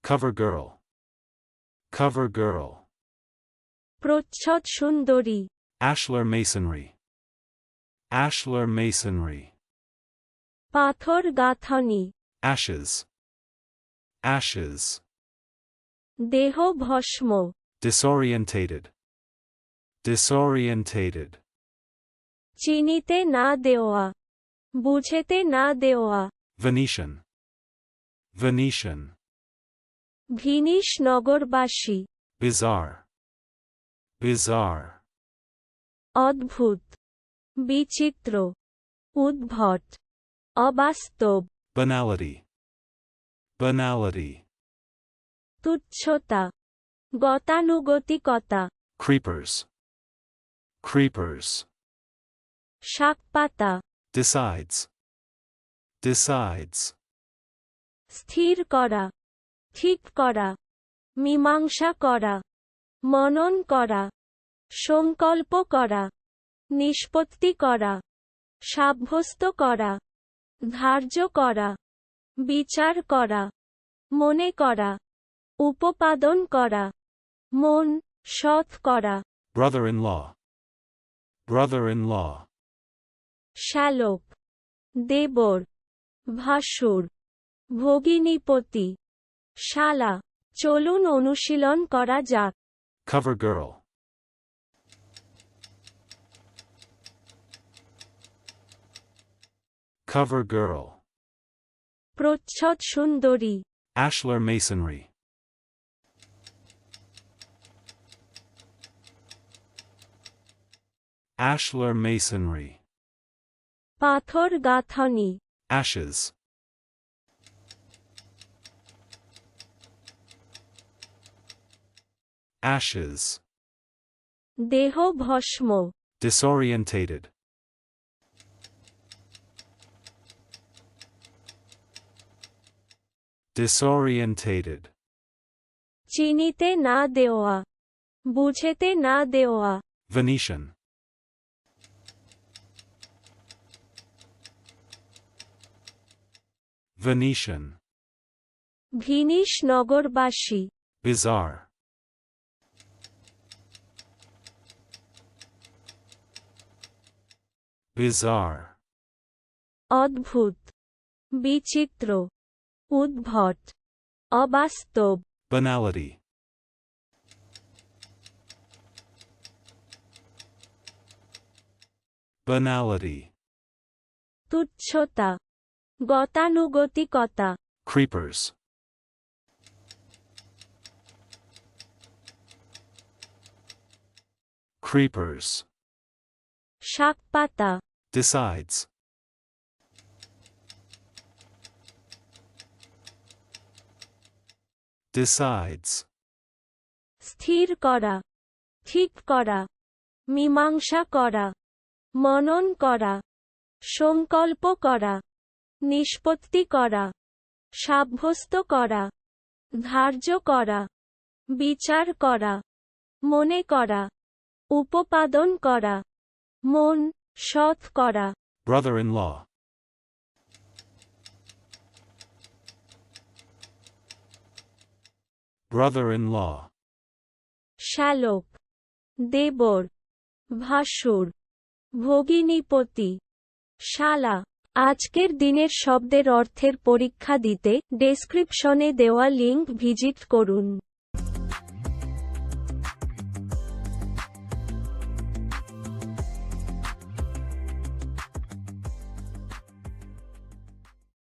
Cover girl. Cover girl. প্রচ্ছদ সুন্দরী, Ashlar masonry. Ashlar masonry. পাথর গাঁথনি, Ashes. Ashes. দেহ ভস্ম, Disorientated. Disorientated. চিনিতে না দেওয়া, বুঝেতে না দেওয়া, Venetian. Venetian. ভিনিস নগরবাসী, Bizarre. Bizarre. অদ্ভুত, বিচিত্র, উদ্ভট, অবাস্তব, Banality. Banality. তুচ্ছতা, গতানুগতিকতা, Creepers. Creepers. শাকপাতা, Decides. Decides. স্থির করা, ঠিক করা, মীমাংসা করা, মনন করা, সংকল্প করা, নিষ্পত্তি করা, সাব্যস্ত করা, ধার্য করা, বিচার করা, মনে করা, উপপাদন করা, মন, সৎ করা, Brother-in-law. Brother-in-law. শ্যালক, দেবর, ভাসুর, ভগিনীপতি, শালা। চলুন অনুশীলন করা যাক। Cover girl. Cover girl. প্রচ্ছদ সুন্দরী, Ashlar masonry. Ashlar masonry. পাথর গাঁথনি, Ashes. Ashes. দেহ ভস্ম, Disorientated. Disorientated. চিনিতে না দেওয়া, বুঝেতে না দেওয়া, Venetian. Venetian. ভিনিস নগরবাসী, Bizarre. Bizarre. অদ্ভুত, বিচিত্র, উদ্ভট, অবাস্তব, Banality. Banality. তুচ্ছতা, গতানুগতিকতা, Creepers. Creepers. শাকপাতা, Decides. Decides. স্থির করা, ঠিক করা, মীমাংসা করা, মনন করা, সংকল্প করা, নিষ্পত্তি করা, সাব্যস্ত করা, ধার্য করা, বিচার করা, মনে করা, উপপাদন করা, মন, সৎ করা, Brother-in-law. Brother-in-law. শ্যালক, দেবর, ভাসুর, ভগিনীপতি, শালা। আজকের দিনের শব্দের অর্থের পরীক্ষা দিতে ডেসক্রিপশনে দেওয়া লিংক ভিজিট করুন।